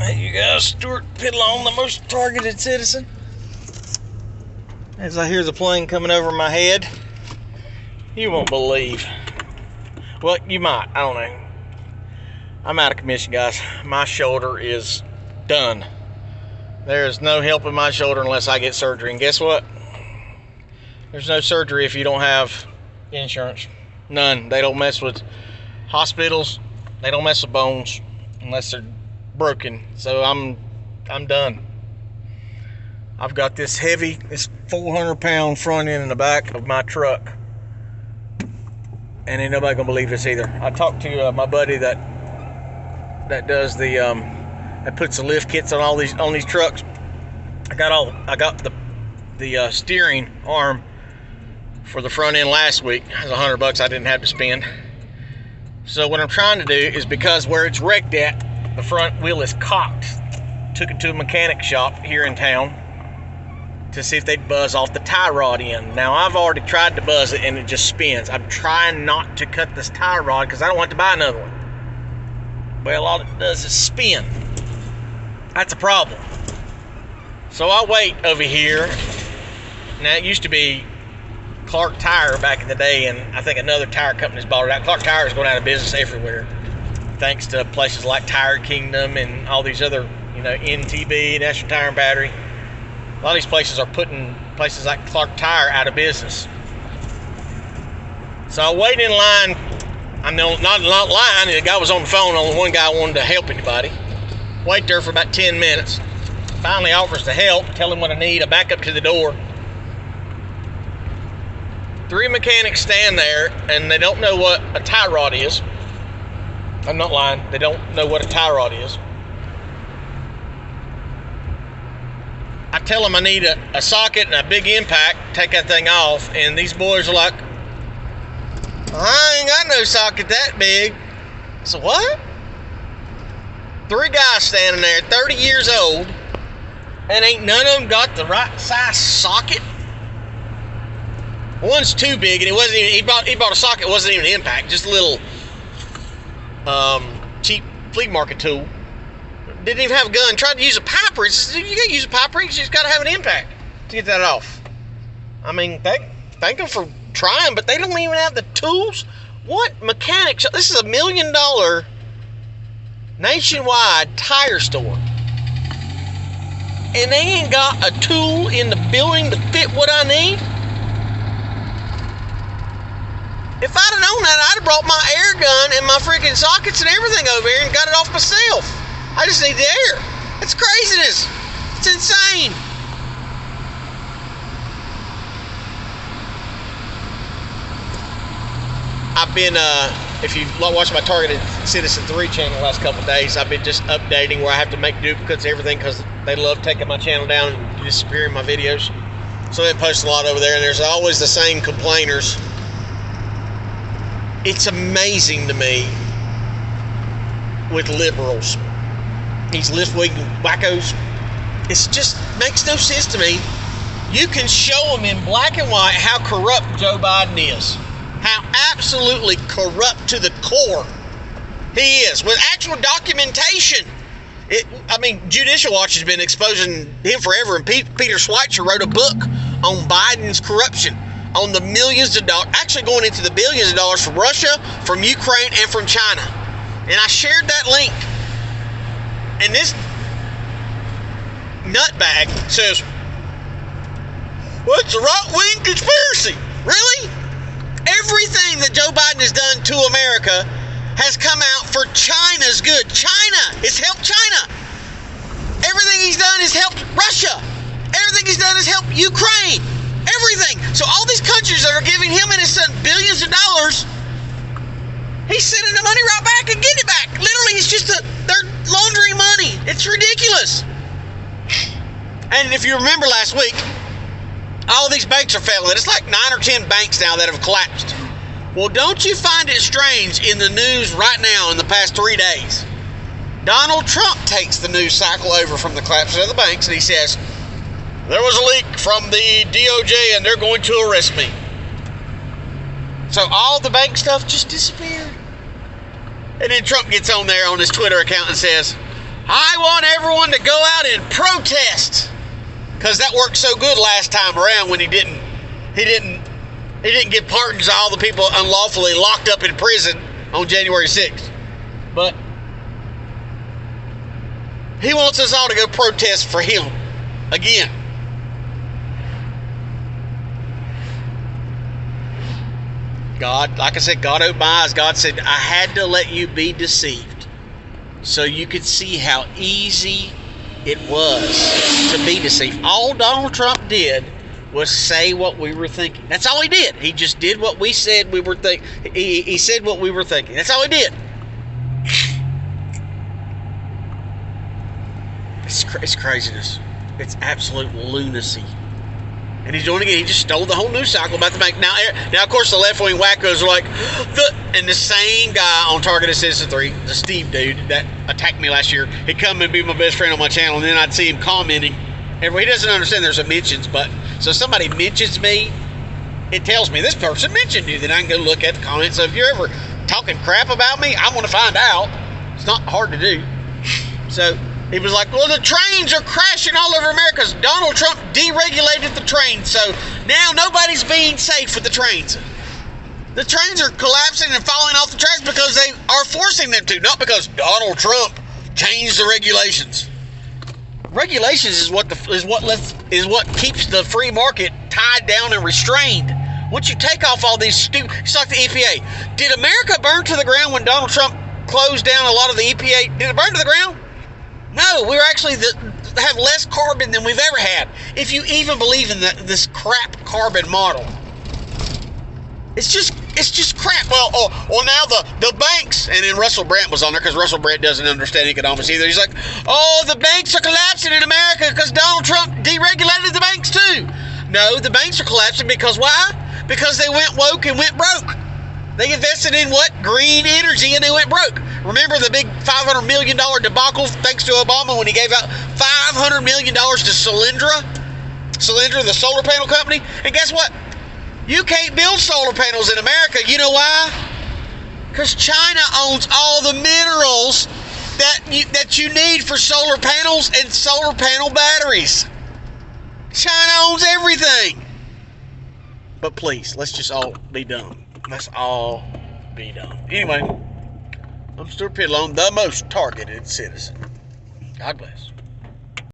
Hey, you guys, Stuart Pidlon, the most targeted citizen. As I hear the plane coming over my head, you won't believe. Well, you might. I don't know. I'm out of commission, guys. My shoulder is done. There is no help in my shoulder unless I get surgery. And guess what? There's no surgery if you don't have insurance. None. They don't mess with hospitals. They don't mess with bones unless they're broken. So I'm done. I've got this 400-pound front end in the back of my truck, and ain't nobody gonna believe this either. I talked to my buddy that does the that puts the lift kits on these trucks. I got the steering arm for the front end last week. It was $100 I didn't have to spend. So what I'm trying to do is, because where it's wrecked at, the front wheel is cocked. Took it to a mechanic shop here in town to see if they'd buzz off the tie rod end. Now, I've already tried to buzz it and it just spins. I'm trying not to cut this tie rod because I don't want to buy another one. Well, all it does is spin. That's a problem. So I wait over here. Now, it used to be Clark Tire back in the day, and I think another tire company's bought it out. Clark Tire is going out of business everywhere, thanks to places like Tire Kingdom and all these other, NTB, National Tire and Battery. A lot of these places are putting places like Clark Tire out of business. So I waited in line. I'm not lying. The guy was on the phone. Only one guy wanted to help anybody. Wait there for about 10 minutes. Finally offers to help. Tell him what I need. I back up to the door. 3 mechanics stand there, and they don't know what a tie rod is. I'm not lying. They don't know what a tie rod is. I tell them I need a socket and a big impact, take that thing off, and these boys are like, I ain't got no socket that big. So what? 3 guys standing there, 30 years old, and ain't none of them got the right size socket? One's too big, and it wasn't even, he bought a socket, it wasn't even an impact, just a little cheap flea market tool. Didn't even have a gun. Tried to use a pipe wrench. You can't use a pipe wrench. You just got to have an impact to get that off. I mean, thank them for trying, but they don't even have the tools. What mechanics? This is $1 million nationwide tire store, and they ain't got a tool in the building to fit what I need. If I'd have known that, I'd have brought my air gun and my freaking sockets and everything over here and got it off myself. I just need the air. It's craziness. It's insane. I've been, if you've watched my Targeted Citizen 3 channel the last couple of days, I've been just updating where I have to make duplicates of everything because they love taking my channel down and disappearing my videos. So they post a lot over there, and there's always the same complainers. It's amazing to me with liberals, these left-wing wackos. It just makes no sense to me. You can show them in black and white how corrupt Joe Biden is, how absolutely corrupt to the core he is, with actual documentation. Judicial Watch has been exposing him forever, and Peter Schweitzer wrote a book on Biden's corruption, on the millions of dollars, actually going into the billions of dollars from Russia, from Ukraine, and from China. And I shared that link. And this nutbag says, well, it's a right-wing conspiracy. Really? Everything that Joe Biden has done to America has come out for China's good. China! It's helped China. Everything he's done has helped Russia. Everything he's done has helped Ukraine. Everything. So all these countries that are giving him and his son billions of dollars, he's sending the money right back and getting it back. Literally, it's just they're laundering money. It's ridiculous. And if you remember last week, all these banks are failing. It's like 9 or 10 banks now that have collapsed. Well, don't you find it strange in the news right now in the past 3 days? Donald Trump takes the news cycle over from the collapse of the banks, and he says, there was a leak from the DOJ and they're going to arrest me. So all the bank stuff just disappeared. And then Trump gets on there on his Twitter account and says, I want everyone to go out and protest, because that worked so good last time around when he didn't give pardons to all the people unlawfully locked up in prison on January 6th. But he wants us all to go protest for him again. God, like I said, God opened my eyes. God said, I had to let you be deceived so you could see how easy it was to be deceived. All Donald Trump did was say what we were thinking. That's all he did. He just did what we said we were thinking. He said what we were thinking. That's all he did. It's craziness. It's absolute lunacy. And he's doing it again. He just stole the whole news cycle about the bank. Now, of course, the left-wing wackos are like, and the same guy on Targeted Citizen 3, the Steve dude that attacked me last year, he'd come and be my best friend on my channel, and then I'd see him commenting. He doesn't understand there's a mentions button. So if somebody mentions me, it tells me this person mentioned you. Then I can go look at the comments. So if you're ever talking crap about me, I want to find out. It's not hard to do. So he was like, well, the trains are crashing all over America because Donald Trump deregulated the trains. So now nobody's being safe with the trains. The trains are collapsing and falling off the tracks because they are forcing them to, not because Donald Trump changed the regulations. Regulations is what keeps the free market tied down and restrained. Once you take off all these it's like the EPA. Did America burn to the ground when Donald Trump closed down a lot of the EPA? Did it burn to the ground? No, we're actually have less carbon than we've ever had. If you even believe in this crap carbon model, it's just crap. Well, now the banks, and then Russell Brand was on there because Russell Brand doesn't understand economics either. He's like, oh, the banks are collapsing in America because Donald Trump deregulated the banks too. No, the banks are collapsing because why? Because they went woke and went broke. They invested in what? Green energy, and they went broke. Remember the big $500 million debacle thanks to Obama when he gave out $500 million to Solyndra, the solar panel company? And guess what? You can't build solar panels in America. You know why? Because China owns all the minerals that you need for solar panels and solar panel batteries. China owns everything. But please, let's just all be done. Let's all be done. Anyway, I'm Stuart Pidlone, the most targeted citizen. God bless.